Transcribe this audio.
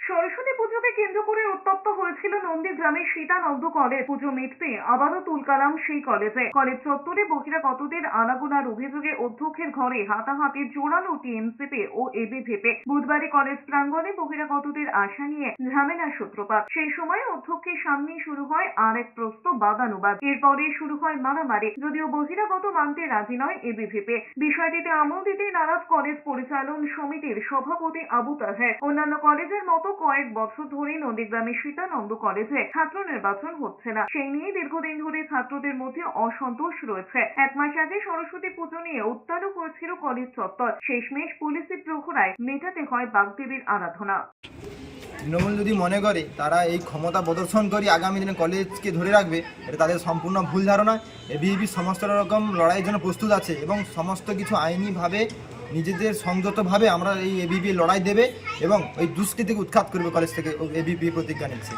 সরস্বতী পুজোকে কেন্দ্র করে উত্তপ্ত হয়েছিল নন্দীগ্রামের সীতানন্দ কলেজ। পুজো মিটতে আবারও তুলকালাম সেই কলেজে। কলেজ চত্বরে বহিরাগতদের আনাগোনার অভিযোগে অধ্যক্ষের ঘরে হাতাহাতি, জোরালো টিএমসিপি ও এবিভিপি। বুধবারে কলেজ প্রাঙ্গণে বহিরাগতদের আশা নিয়ে ঝামেলার সূত্রপাত। সেই সময় অধ্যক্ষের সামনে শুরু হয় আর এক প্রস্ত বাদানুবাদ। এরপরে শুরু হয় মারামারি। যদিও বহিরাগত মানতে রাজি নয় এবিভিপি। বিষয়টিতে আমল দিতেই নারাজ কলেজ পরিচালন সমিতির সভাপতি আবু তাহের। অন্যান্য কলেজের মতো কয়েক বছর ধরে নন্দীগ্রামের সীতানন্দ কলেজে ছাত্র নির্বাচন হচ্ছে না। সেই নিয়ে দীর্ঘদিন ধরে ছাত্রদের মধ্যে অসন্তোষ রয়েছে। এক মাস আগে সরস্বতী পুজো নিয়ে উত্তাল হয়েছিল কলেজ চত্বর। শেষমেশ পুলিশের প্রহরায় মেটাতে হয় বাগদেবীর আরাধনা। তৃণমূল যদি মনে করে তারা এই ক্ষমতা প্রদর্শন করে আগামী দিনে কলেজকে ধরে রাখবে, এটা তাদের সম্পূর্ণ ভুল ধারণা। এবিভিপি সমস্ত রকম লড়াইয়ের জন্য প্রস্তুত আছে এবং সমস্ত কিছু আইনিভাবে নিজেদের সংযতভাবে আমরা এই এবিভিপি লড়াই দেবে এবং ওই দুষ্কৃতিকে উৎখাত করবে কলেজ থেকে। এবিভিপি প্রতিজ্ঞা নিচ্ছে।